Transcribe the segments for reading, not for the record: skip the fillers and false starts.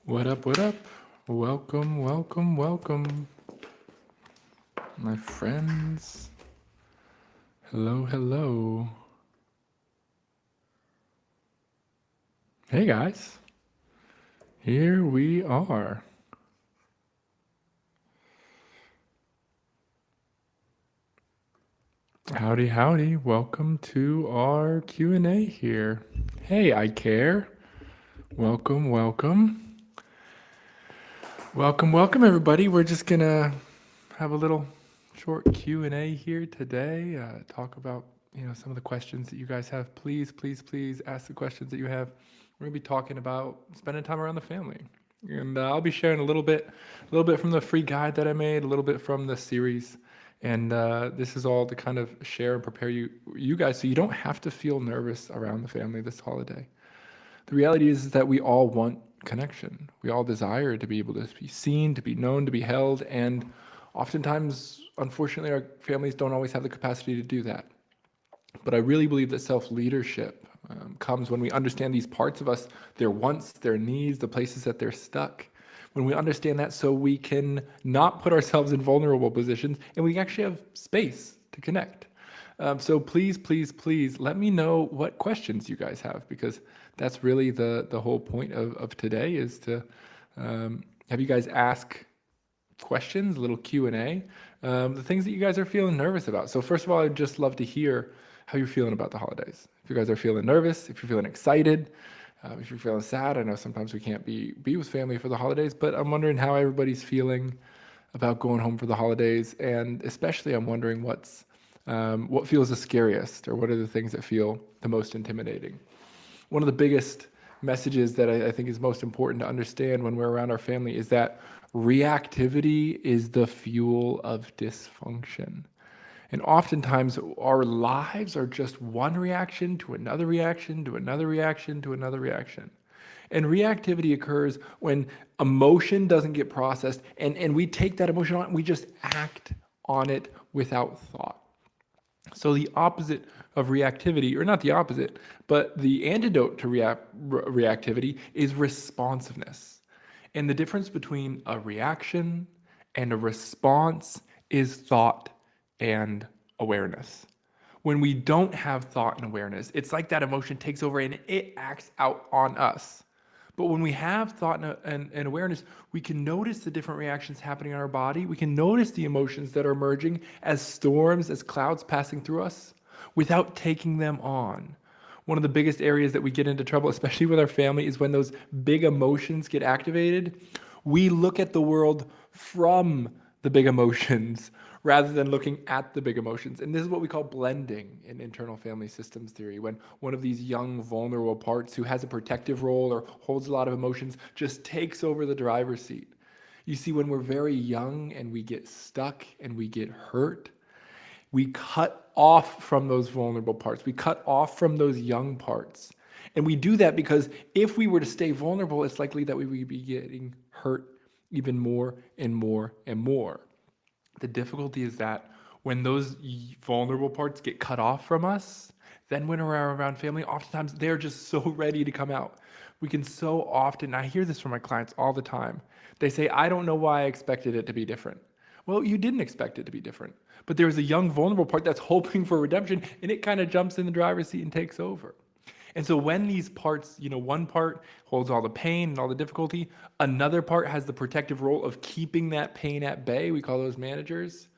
What up, what up? Welcome, welcome, welcome, my friends. Hello, hello. Hey guys, here we are. Howdy, howdy. Welcome to our Q&A here. Hey, I care. Welcome, welcome. Welcome, welcome everybody. We're just gonna have a little short Q&A here today. Talk about some of the questions that you guys have. Please, please, please ask the questions that you have. We're gonna be talking about spending time around the family, and I'll be sharing a little bit from the free guide that I made, a little bit from the series, and this is all to kind of share and prepare you guys so you don't have to feel nervous around the family this holiday. The reality is that we all want connection. We all desire to be able to be seen, to be known, to be held, and oftentimes, unfortunately, our families don't always have the capacity to do that. But I really believe that self-leadership comes when we understand these parts of us, their wants, their needs, the places that they're stuck. When we understand that, so we can not put ourselves in vulnerable positions and we actually have space to connect. So please, please, please let me know what questions you guys have, because that's really the whole point of today, is to have you guys ask questions, a little Q&A, the things that you guys are feeling nervous about. So first of all, I'd just love to hear how you're feeling about the holidays. If you guys are feeling nervous, if you're feeling excited, if you're feeling sad. I know sometimes we can't be with family for the holidays, but I'm wondering how everybody's feeling about going home for the holidays, and especially I'm wondering what feels the scariest, or what are the things that feel the most intimidating. One of the biggest messages that I think is most important to understand when we're around our family is that reactivity is the fuel of dysfunction. And oftentimes our lives are just one reaction to another reaction to another reaction to another reaction. And reactivity occurs when emotion doesn't get processed, and we take that emotion on and we just act on it without thought. So the opposite of reactivity, or not the opposite, but the antidote to reactivity is responsiveness. And the difference between a reaction and a response is thought and awareness. When we don't have thought and awareness, it's like that emotion takes over and it acts out on us. But when we have thought and awareness, we can notice the different reactions happening in our body. We can notice the emotions that are emerging as storms, as clouds passing through us, without taking them on. One of the biggest areas that we get into trouble, especially with our family, is when those big emotions get activated. We look at the world from the big emotions rather than looking at the big emotions. And this is what we call blending in internal family systems theory, when one of these young, vulnerable parts who has a protective role or holds a lot of emotions just takes over the driver's seat. You see, when we're very young and we get stuck and we get hurt, we cut off from those vulnerable parts. We cut off from those young parts. And we do that because if we were to stay vulnerable, it's likely that we would be getting hurt even more and more and more. The difficulty is that when those vulnerable parts get cut off from us, then when we're around family, oftentimes they're just so ready to come out. We can so often, I hear this from my clients all the time. They say, I don't know why I expected it to be different. Well, you didn't expect it to be different, but there's a young, vulnerable part that's hoping for redemption, and it kind of jumps in the driver's seat and takes over. And so when these parts, one part holds all the pain and all the difficulty, another part has the protective role of keeping that pain at bay. We call those managers.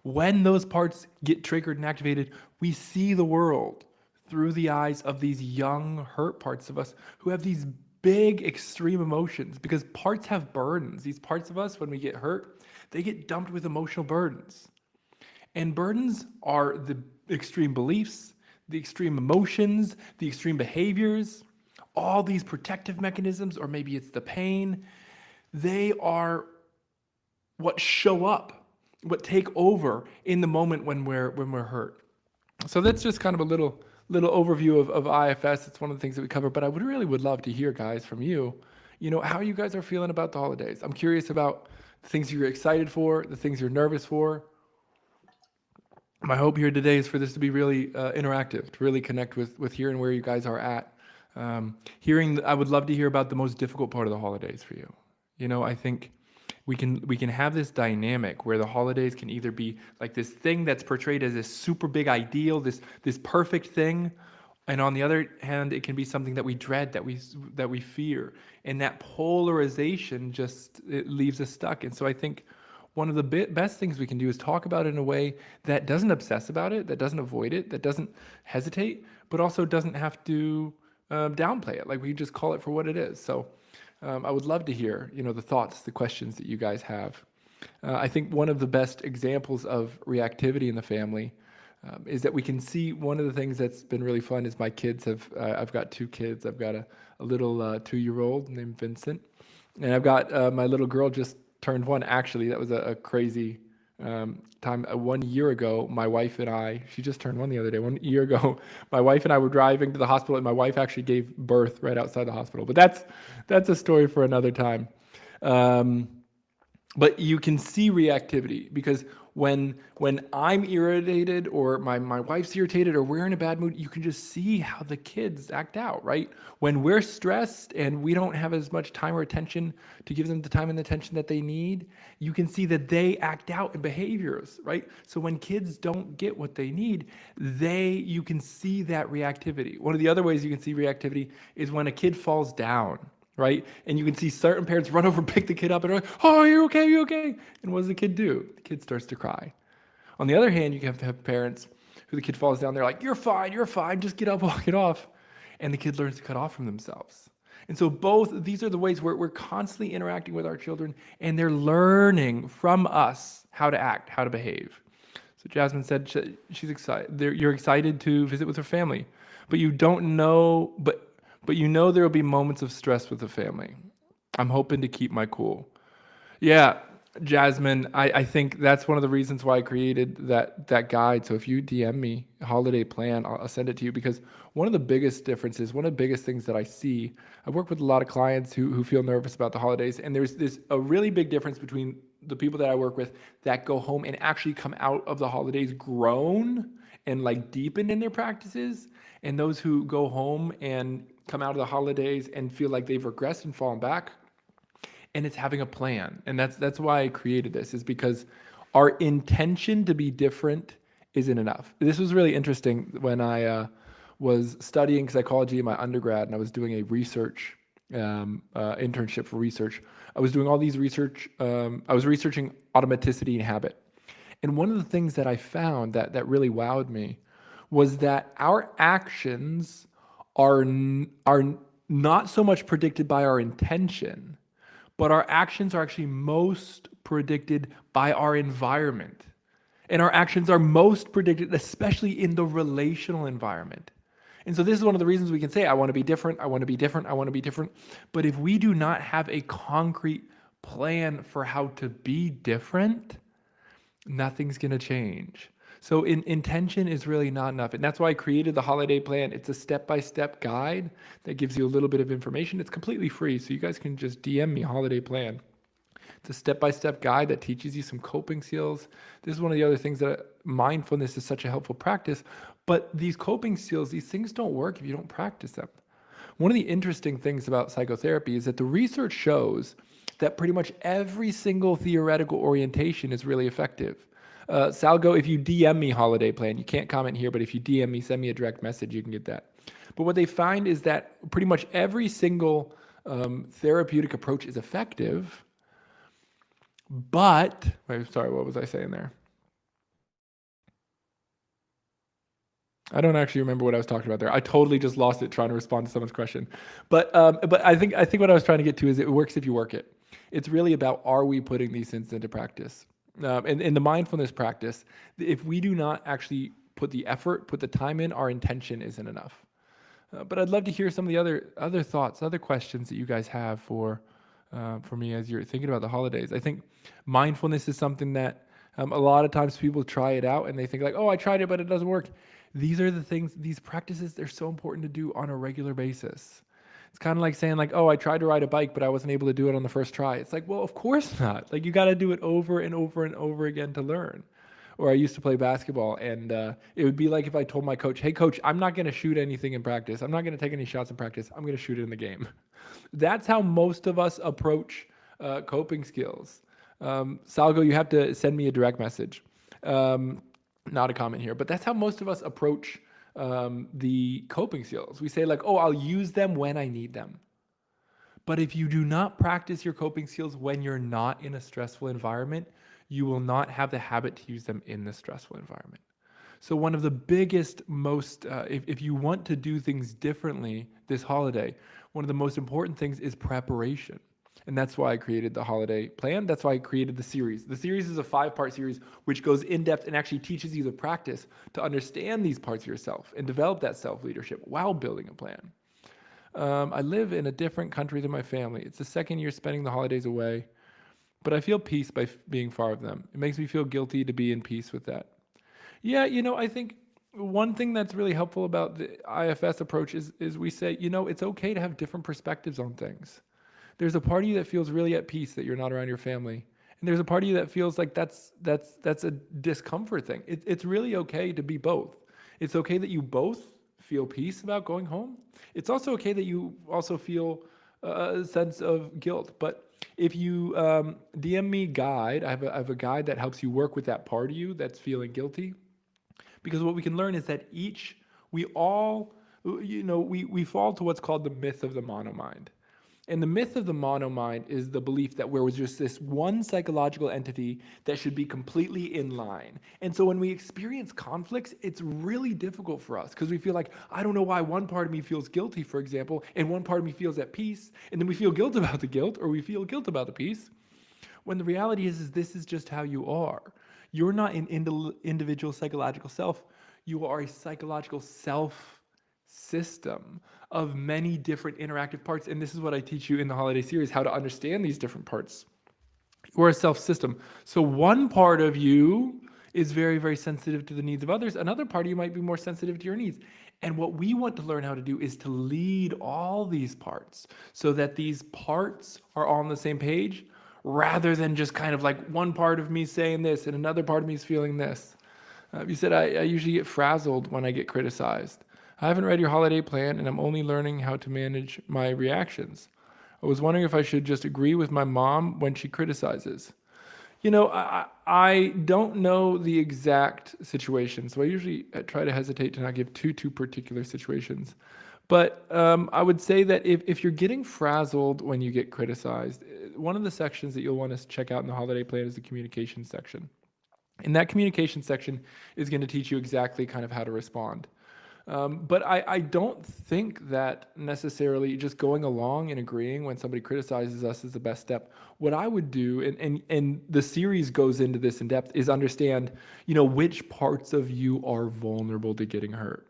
When those parts get triggered and activated, we see the world through the eyes of these young, hurt parts of us who have these big, extreme emotions, because parts have burdens. These parts of us, when we get hurt, they get dumped with emotional burdens. And burdens are the extreme beliefs, the extreme emotions, the extreme behaviors, all these protective mechanisms, or maybe it's the pain. They are what show up, what take over in the moment when we're hurt. So that's just kind of a little overview of IFS. It's one of the things that we cover, but I would love to hear, guys, from you, how you guys are feeling about the holidays. I'm curious about the things you're excited for, the things you're nervous for. My hope here today is for this to be really interactive, to really connect with here and where you guys are at. I would love to hear about the most difficult part of the holidays for you. I think we can have this dynamic where the holidays can either be like this thing that's portrayed as this super big ideal, this perfect thing, and on the other hand, it can be something that we dread, that we fear, and that polarization just it leaves us stuck. And so I think one of the best things we can do is talk about it in a way that doesn't obsess about it, that doesn't avoid it, that doesn't hesitate, but also doesn't have to downplay it. Like we just call it for what it is. So I would love to hear, the thoughts, the questions that you guys have. I think one of the best examples of reactivity in the family is that we can see one of the things that's been really fun is my kids I've got two kids. I've got a little 2-year-old named Vincent, and I've got my little girl just turned 1. Actually, that was a crazy time. 1 year ago, my wife and I, she just turned 1 the other day. 1 year ago, my wife and I were driving to the hospital, and my wife actually gave birth right outside the hospital. But that's a story for another time. Um, but you can see reactivity because when I'm irritated or my wife's irritated or we're in a bad mood, you can just see how the kids act out, right? When we're stressed and we don't have as much time or attention to give them the time and attention that they need, you can see that they act out in behaviors, right? So when kids don't get what they need, you can see that reactivity. One of the other ways you can see reactivity is when a kid falls down, right? And you can see certain parents run over, pick the kid up, and are like, "Oh, you're okay, you're okay." And what does the kid do? The kid starts to cry. On the other hand, you can have parents who the kid falls down, they're like, you're fine, just get up, walk it off. And the kid learns to cut off from themselves. And so these are the ways where we're constantly interacting with our children, and they're learning from us how to act, how to behave. So Jasmine said she's excited. You're excited to visit with her family, but you don't know, but you know there will be moments of stress with the family. I'm hoping to keep my cool. Yeah, Jasmine, I think that's one of the reasons why I created that guide. So if you DM me a holiday plan, I'll send it to you because one of the biggest differences, one of the biggest things that I see, I work with a lot of clients who feel nervous about the holidays, and there's a really big difference between the people that I work with that go home and actually come out of the holidays grown and like deepened in their practices, and those who go home and come out of the holidays and feel like they've regressed and fallen back, and it's having a plan. And that's why I created this, is because our intention to be different isn't enough. This was really interesting when I was studying psychology in my undergrad, and I was doing a research internship for research. I was doing all these research. I was researching automaticity and habit. And one of the things that I found that really wowed me was that our actions are not so much predicted by our intention, but our actions are actually most predicted by our environment. And our actions are most predicted, especially in the relational environment. And so this is one of the reasons we can say, I want to be different, I want to be different, I want to be different. But if we do not have a concrete plan for how to be different, nothing's going to change. So intention is really not enough. And that's why I created the holiday plan. It's a step-by-step guide that gives you a little bit of information. It's completely free, so you guys can just DM me holiday plan. It's a step-by-step guide that teaches you some coping skills. This is one of the other things that mindfulness is such a helpful practice. But these coping skills, these things don't work if you don't practice them. One of the interesting things about psychotherapy is that the research shows that pretty much every single theoretical orientation is really effective. Salgo, if you DM me holiday plan, you can't comment here, but if you DM me, send me a direct message, you can get that. But what they find is that pretty much every single therapeutic approach is effective, but, sorry, what was I saying there? I don't actually remember what I was talking about there. I totally just lost it trying to respond to someone's question. But I think what I was trying to get to is it works if you work it. It's really about, are we putting these things into practice? And in the mindfulness practice, if we do not actually put the effort, put the time in, our intention isn't enough. But I'd love to hear some of the other thoughts, other questions that you guys have for me as you're thinking about the holidays. I think mindfulness is something that a lot of times people try it out and they think like, oh, I tried it, but it doesn't work. These are the things, these practices, they're so important to do on a regular basis. It's kind of like saying like, oh, I tried to ride a bike, but I wasn't able to do it on the first try. It's like, well, of course not. Like you got to do it over and over and over again to learn. or I used to play basketball, and it would be like if I told my coach, "Hey, coach, I'm not going to shoot anything in practice. I'm not going to take any shots in practice. I'm going to shoot it in the game." That's how most of us approach coping skills. Salgo, you have to send me a direct message, um, not a comment here, but that's how most of us approach the coping skills. We say like, "Oh, I'll use them when I need them." But if you do not practice your coping skills when you're not in a stressful environment, you will not have the habit to use them in the stressful environment. So, one of the biggest, if you want to do things differently this holiday, one of the most important things is preparation. And that's why I created the holiday plan. That's why I created the series. The series is a 5-part series which goes in depth and actually teaches you the practice to understand these parts of yourself and develop that self leadership while building a plan. I live in a different country than my family. It's the second year spending the holidays away, but I feel peace by being far from them. It makes me feel guilty to be in peace with that. Yeah, I think one thing that's really helpful about the IFS approach is we say, it's okay to have different perspectives on things. There's a part of you that feels really at peace that you're not around your family, and there's a part of you that feels like that's a discomfort thing. It's really okay to be both. It's okay that you both feel peace about going home. It's also okay that you also feel a sense of guilt. But if you DM me guide, I have a guide that helps you work with that part of you that's feeling guilty. Because what we can learn is that we all, we fall to what's called the myth of the monomind. And the myth of the monomind is the belief that there was just this one psychological entity that should be completely in line. And so when we experience conflicts, it's really difficult for us because we feel like, I don't know why one part of me feels guilty, for example, and one part of me feels at peace. And then we feel guilt about the guilt, or we feel guilt about the peace. When the reality is this is just how you are. You're not an individual psychological self. You are a psychological self system of many different interactive parts. And this is what I teach you in the holiday series, how to understand these different parts. You're a self system. So one part of you is very, very sensitive to the needs of others. Another part of you might be more sensitive to your needs. And what we want to learn how to do is to lead all these parts so that these parts are all on the same page, rather than just kind of like one part of me saying this and another part of me is feeling this. You said, I usually get frazzled when I get criticized. I haven't read your holiday plan and I'm only learning how to manage my reactions. I was wondering if I should just agree with my mom when she criticizes. I don't know the exact situation, so I usually try to hesitate to not give too particular situations. But I would say that if you're getting frazzled when you get criticized, one of the sections that you'll want to check out in the holiday plan is the communication section. And that communication section is going to teach you exactly kind of how to respond. But I don't think that necessarily just going along and agreeing when somebody criticizes us is the best step. What I would do, and the series goes into this in depth, is understand, which parts of you are vulnerable to getting hurt.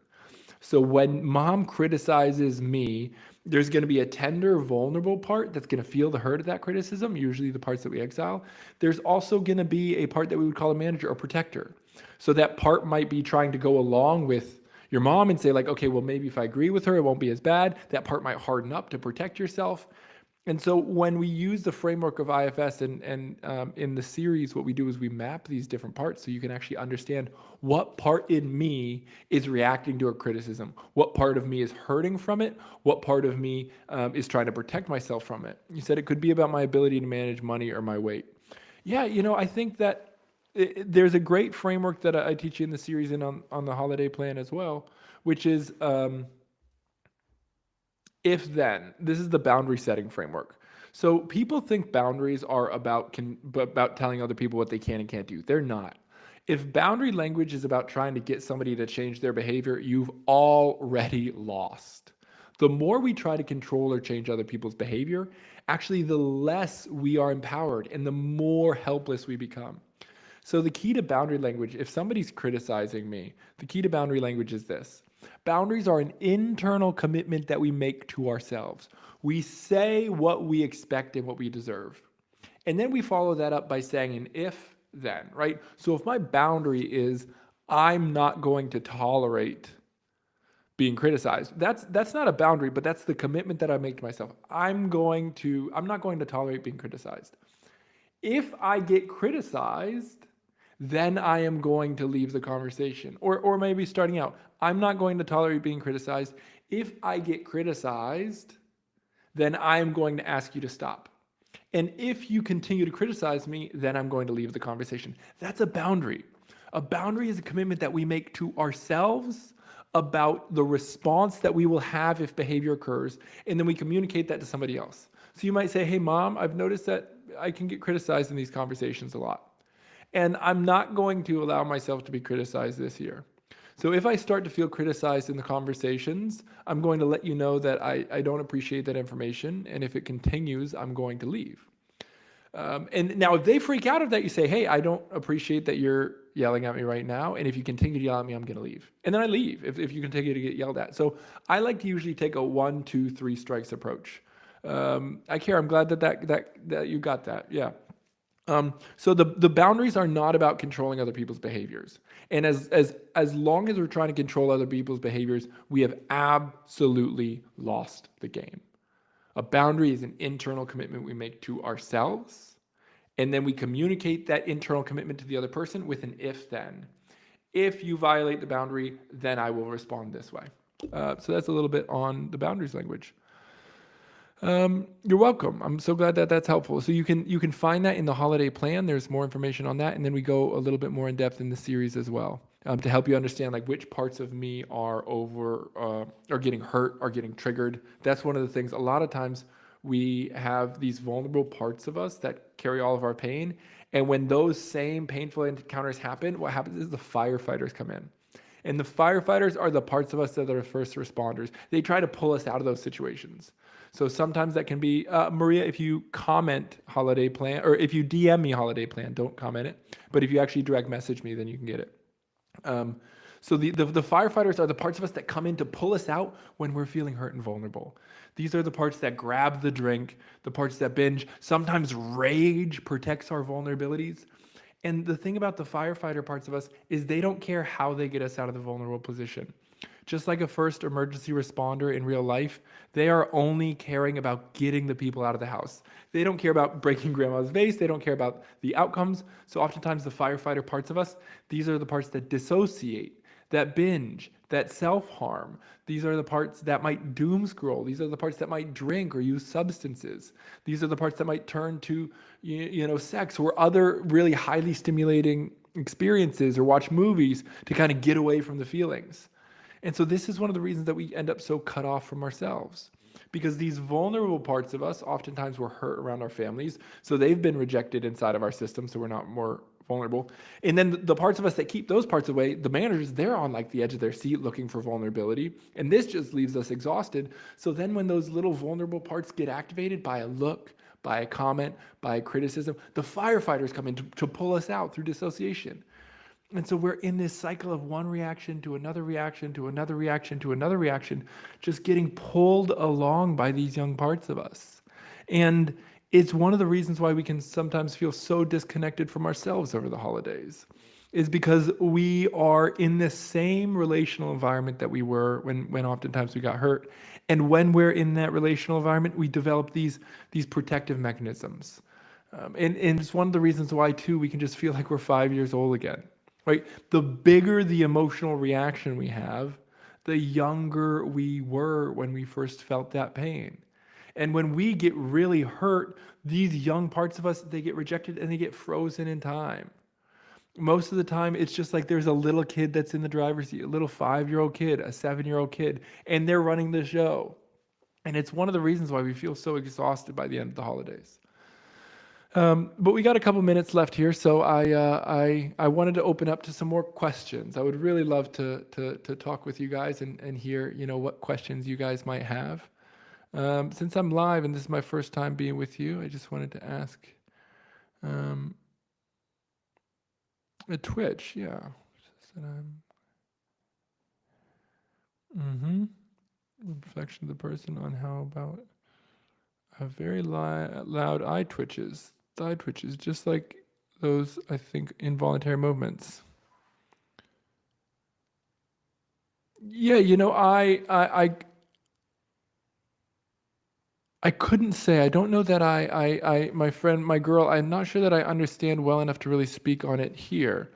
So when mom criticizes me, there's going to be a tender, vulnerable part that's going to feel the hurt of that criticism, usually the parts that we exile. There's also going to be a part that we would call a manager or protector. So that part might be trying to go along with your mom and say like, okay, well, maybe if I agree with her, it won't be as bad. That part might harden up to protect yourself. And so when we use the framework of IFS and in the series, what we do is we map these different parts so you can actually understand what part in me is reacting to a criticism, what part of me is hurting from it, what part of me is trying to protect myself from it. You said it could be about my ability to manage money or my weight. Yeah, I think that there's a great framework that I teach you in the series and on the holiday plan as well, which is if then. This is the boundary setting framework. So people think boundaries are about telling other people what they can and can't do. They're not. If boundary language is about trying to get somebody to change their behavior, you've already lost. The more we try to control or change other people's behavior, actually the less we are empowered and the more helpless we become. So the key to boundary language, if somebody's criticizing me, the key to boundary language is this. Boundaries are an internal commitment that we make to ourselves. We say what we expect and what we deserve. And then we follow that up by saying an if then, right? So if my boundary is I'm not going to tolerate being criticized, that's not a boundary, but that's the commitment that I make to myself. I'm not going to tolerate being criticized. If I get criticized, then I am going to leave the conversation. Or maybe starting out, I'm not going to tolerate being criticized. If I get criticized, then I am going to ask you to stop. And if you continue to criticize me, then I'm going to leave the conversation. That's a boundary. A boundary is a commitment that we make to ourselves about the response that we will have if behavior occurs, and then we communicate that to somebody else. So you might say, hey, mom, I've noticed that I can get criticized in these conversations a lot. And I'm not going to allow myself to be criticized this year. So if I start to feel criticized in the conversations, I'm going to let you know that I don't appreciate that information. And if it continues, I'm going to leave. And now if they freak out of that, you say, hey, I don't appreciate that you're yelling at me right now. And if you continue to yell at me, I'm going to leave. And then I leave if you continue to get yelled at. So I like to usually take a 1, 2, 3 strikes approach. I care. I'm glad that you got that. Yeah. So the boundaries are not about controlling other people's behaviors. And as long as we're trying to control other people's behaviors, we have absolutely lost the game. A boundary is an internal commitment we make to ourselves, and then we communicate that internal commitment to the other person with an if then. If you violate the boundary, then I will respond this way. So that's a little bit on the boundaries language. You're welcome. I'm so glad that that's helpful. So you can find that in the holiday plan. There's more information on that, and then we go a little bit more in depth in the series as well, to help you understand like which parts of me are are getting hurt, are getting triggered. That's one of the things. A lot of times we have these vulnerable parts of us that carry all of our pain, and when those same painful encounters happen, what happens is the firefighters come in. And the firefighters are the parts of us that are first responders. They try to pull us out of those situations. So sometimes that can be, Maria, if you comment holiday plan, or if you DM me holiday plan, don't comment it. But if you actually direct message me, then you can get it. So the firefighters are the parts of us that come in to pull us out when we're feeling hurt and vulnerable. These are the parts that grab the drink, the parts that binge. Sometimes rage protects our vulnerabilities. And the thing about the firefighter parts of us is they don't care how they get us out of the vulnerable position. Just like a first emergency responder in real life, they are only caring about getting the people out of the house. They don't care about breaking grandma's vase. They don't care about the outcomes. So oftentimes the firefighter parts of us, these are the parts that dissociate, that binge, that self-harm. These are the parts that might doom scroll. These are the parts that might drink or use substances. These are the parts that might turn to, sex or other really highly stimulating experiences or watch movies to kind of get away from the feelings. And so this is one of the reasons that we end up so cut off from ourselves, because these vulnerable parts of us oftentimes were hurt around our families. So they've been rejected inside of our system. So we're not more vulnerable. And then the parts of us that keep those parts away, the managers, they're on like the edge of their seat looking for vulnerability. And this just leaves us exhausted. So then when those little vulnerable parts get activated by a look, by a comment, by a criticism, the firefighters come in to pull us out through dissociation. And so we're in this cycle of one reaction to another reaction to another reaction to another reaction, just getting pulled along by these young parts of us. And it's one of the reasons why we can sometimes feel so disconnected from ourselves over the holidays, is because we are in the same relational environment that we were when oftentimes we got hurt. And when we're in that relational environment, we develop these protective mechanisms. And it's one of the reasons why, too, we can just feel like we're 5 years old again. Right? The bigger the emotional reaction we have, the younger we were when we first felt that pain. And when we get really hurt, these young parts of us, they get rejected and they get frozen in time. Most of the time, it's just like there's a little kid that's in the driver's seat, a little 5-year-old kid, a 7-year-old kid, and they're running the show. And it's one of the reasons why we feel so exhausted by the end of the holidays. But we got a couple minutes left here, so I wanted to open up to some more questions. I would really love to talk with you guys and hear what questions you guys might have. Since I'm live and this is my first time being with you, I just wanted to ask a Twitch, yeah. Reflection of the person on how about a very loud eye twitches, thigh twitches, just like those, I think, involuntary movements. Yeah, I I couldn't say. I don't know that my friend, my girl, I'm not sure that I understand well enough to really speak on it here.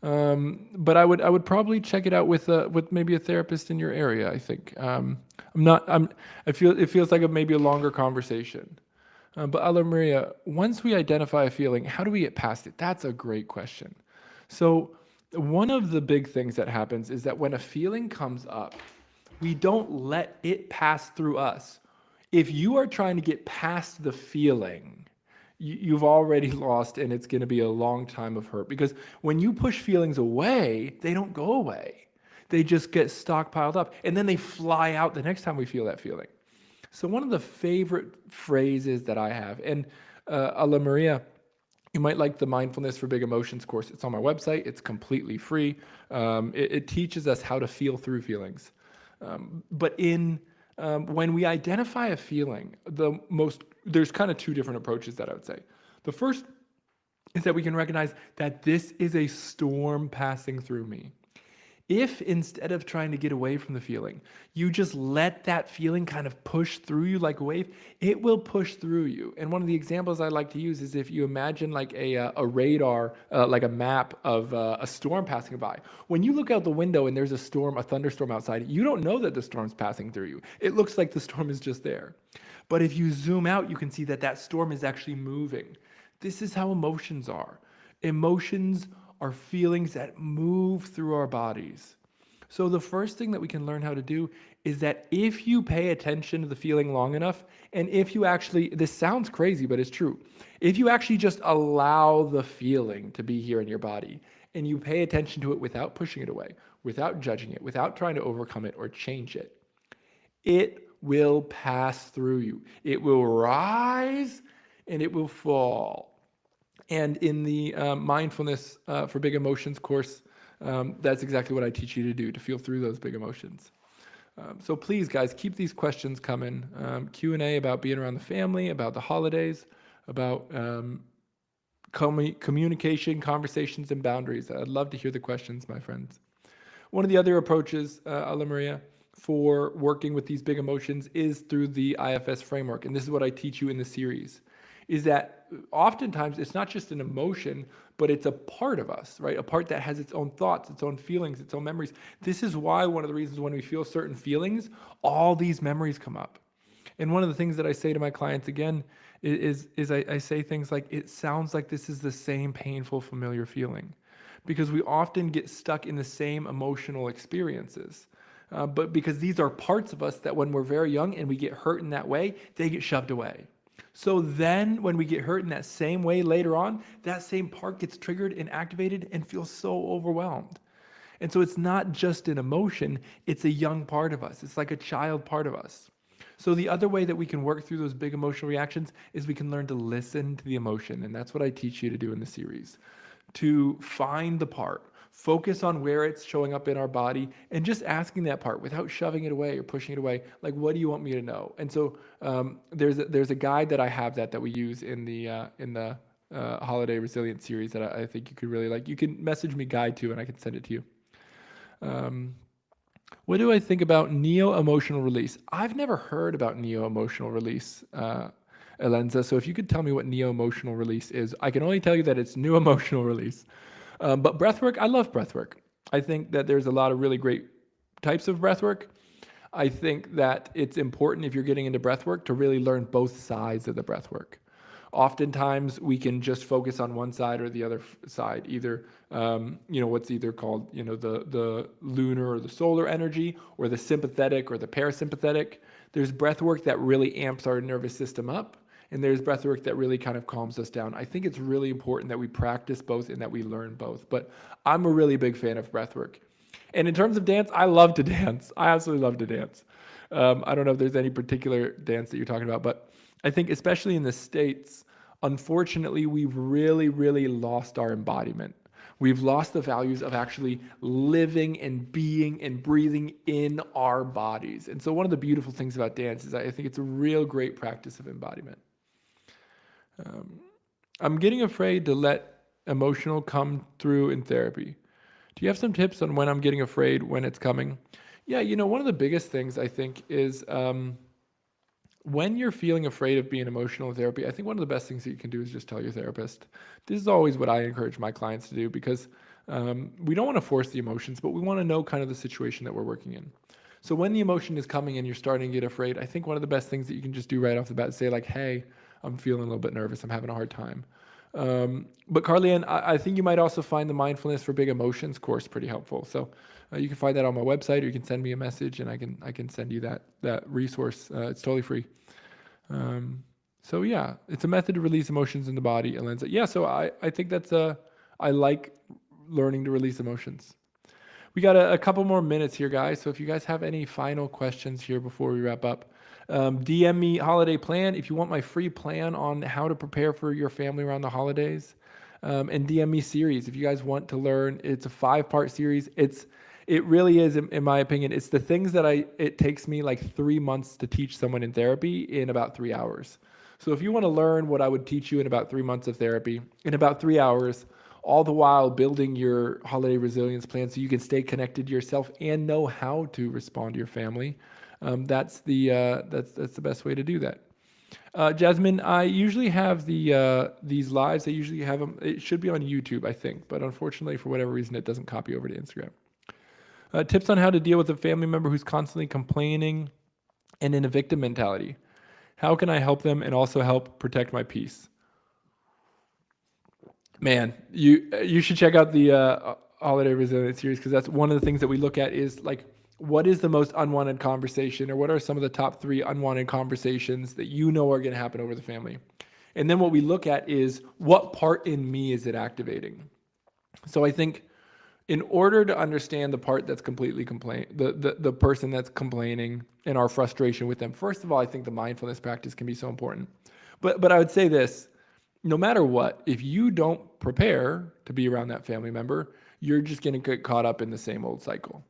But I would probably check it out with maybe a therapist in your area. I think. I'm not. I feel it feels like maybe a longer conversation. But Ala Maria, once we identify a feeling, how do we get past it? That's a great question. So one of the big things that happens is that when a feeling comes up, we don't let it pass through us. If you are trying to get past the feeling, you've already lost, and it's going to be a long time of hurt, because when you push feelings away, they don't go away. They just get stockpiled up, and then they fly out the next time we feel that feeling. So one of the favorite phrases that I have, and Ala Maria, you might like the Mindfulness for Big Emotions course. It's on my website. It's completely free. It teaches us how to feel through feelings. But in when we identify a feeling, there's kind of two different approaches that I would say. The first is that we can recognize that this is a storm passing through me. If instead of trying to get away from the feeling, you just let that feeling kind of push through you like a wave, it will push through you. And one of the examples I like to use is if you imagine like a radar, like a map of a storm passing by. When you look out the window and there's a storm, a thunderstorm outside, you don't know that the storm's passing through you. It looks like the storm is just there. But if you zoom out, you can see that that storm is actually moving. This is how emotions are. Emotions are feelings that move through our bodies. So the first thing that we can learn how to do is that if you pay attention to the feeling long enough, and if you actually, this sounds crazy, but it's true. If you actually just allow the feeling to be here in your body, and you pay attention to it without pushing it away, without judging it, without trying to overcome it or change it, it will pass through you. It will rise and it will fall. And in the Mindfulness for Big Emotions course, that's exactly what I teach you to do, to feel through those big emotions. So please, guys, keep these questions coming. Q&A about being around the family, about the holidays, about communication, conversations, and boundaries. I'd love to hear the questions, my friends. One of the other approaches, Ala Maria, for working with these big emotions is through the IFS framework. And this is what I teach you in the series, is that oftentimes it's not just an emotion, but it's a part of us, right? A part that has its own thoughts, its own feelings, its own memories. This is why one of the reasons when we feel certain feelings, all these memories come up. And one of the things that I say to my clients again is I say things like, it sounds like this is the same painful, familiar feeling. Because we often get stuck in the same emotional experiences. But because these are parts of us that when we're very young and we get hurt in that way, they get shoved away. So then when we get hurt in that same way later on, that same part gets triggered and activated and feels so overwhelmed. And so it's not just an emotion, it's a young part of us. It's like a child part of us. So the other way that we can work through those big emotional reactions is we can learn to listen to the emotion. And that's what I teach you to do in the series. To find the part, focus on where it's showing up in our body, and just asking that part without shoving it away or pushing it away. Like, what do you want me to know? And so there's a guide that I have that we use in the holiday resilience series that I think you could really like. You can message me guide to, and I can send it to you. What do I think about neo-emotional release? I've never heard about neo-emotional release, Elenza. So if you could tell me what neo-emotional release is, I can only tell you that it's new emotional release. But breathwork, I love breathwork. I think that there's a lot of really great types of breathwork. I think that it's important if you're getting into breathwork to really learn both sides of the breathwork. Oftentimes we can just focus on one side or the other side, either what's either called the lunar or the solar energy, or the sympathetic or the parasympathetic. There's breath work that really amps our nervous system up, and there's breath work that really kind of calms us down. I think it's really important that we practice both and that we learn both. But I'm a really big fan of breath work. And in terms of dance, I love to dance. I absolutely love to dance. I don't know if there's any particular dance that you're talking about, but I think especially in the States, unfortunately, we've really, really lost our embodiment. We've lost the values of actually living and being and breathing in our bodies. And so one of the beautiful things about dance is I think it's a real great practice of embodiment. I'm getting afraid to let emotional come through in therapy. Do you have some tips on when I'm getting afraid when it's coming? Yeah, one of the biggest things I think is when you're feeling afraid of being emotional in therapy, I think one of the best things that you can do is just tell your therapist. This is always what I encourage my clients to do because we don't want to force the emotions, but we want to know kind of the situation that we're working in. So when the emotion is coming and you're starting to get afraid, I think one of the best things that you can just do right off the bat is say like, hey, I'm feeling a little bit nervous. I'm having a hard time. But Carly-Ann, I think you might also find the Mindfulness for Big Emotions course pretty helpful. So you can find that on my website, or you can send me a message, and I can send you that resource. It's totally free. So yeah, it's a method to release emotions in the body. And yeah, so I think I like learning to release emotions. We got a couple more minutes here, guys. So if you guys have any final questions here before we wrap up, DM me holiday plan if you want my free plan on how to prepare for your family around the holidays, and DM me series if you guys want to learn. It's a 5-part series. It really is, in my opinion, it's the things that it takes me like 3 months to teach someone in therapy in about 3 hours. So if you want to learn what I would teach you in about 3 months of therapy in about 3 hours, all the while building your holiday resilience plan so you can stay connected to yourself and know how to respond to your family, that's the best way to do that. Jasmine, I usually have these lives. I usually have them. It should be on YouTube, I think, but unfortunately, for whatever reason, it doesn't copy over to Instagram. Tips on how to deal with a family member who's constantly complaining and in a victim mentality. How can I help them and also help protect my peace? Man, you should check out the holiday resilience series, because that's one of the things that we look at is like, what is the most unwanted conversation, or what are some of the top 3 unwanted conversations that you know are going to happen over the family? And then what we look at is, what part in me is it activating? So I think in order to understand the part that's completely the person that's complaining and our frustration with them, first of all, I think the mindfulness practice can be so important. But I would say this: no matter what, if you don't prepare to be around that family member, you're just going to get caught up in the same old cycle.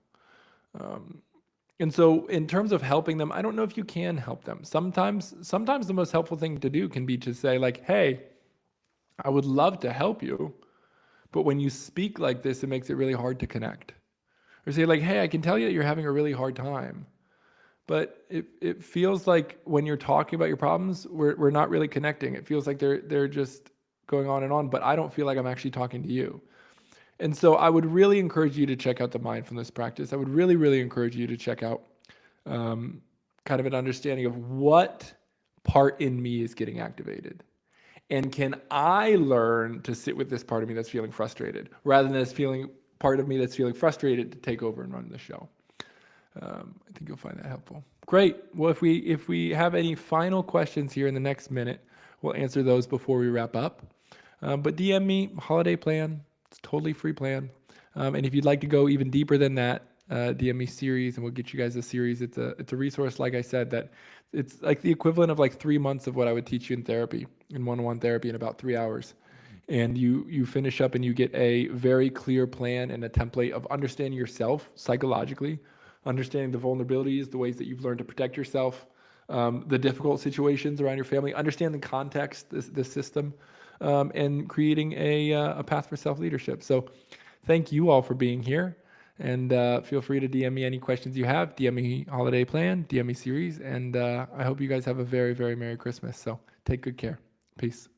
And so in terms of helping them, I don't know if you can help them. Sometimes the most helpful thing to do can be to say like, hey, I would love to help you, but when you speak like this, it makes it really hard to connect. Or say like, hey, I can tell you that you're having a really hard time, but it feels like when you're talking about your problems, we're not really connecting. It feels like they're just going on, but I don't feel like I'm actually talking to you. And so I would really encourage you to check out the mindfulness practice. I would really, really encourage you to check out kind of an understanding of what part in me is getting activated. And can I learn to sit with this part of me that's feeling frustrated, rather than this part of me that's feeling frustrated to take over and run the show? I think you'll find that helpful. Great. Well, if we have any final questions here in the next minute, we'll answer those before we wrap up. But DM me holiday plan. It's a totally free plan. And if you'd like to go even deeper than that, DM me series, and we'll get you guys a series. It's a resource, like I said, that it's like the equivalent of like 3 months of what I would teach you in therapy, in one-on-one therapy, in about 3 hours. And you finish up and you get a very clear plan and a template of understanding yourself psychologically, understanding the vulnerabilities, the ways that you've learned to protect yourself, the difficult situations around your family, understand the context, the system, and creating a path for self-leadership. So thank you all for being here. And feel free to DM me any questions you have. DM me holiday plan, DM me series. And I hope you guys have a very, very Merry Christmas. So take good care. Peace.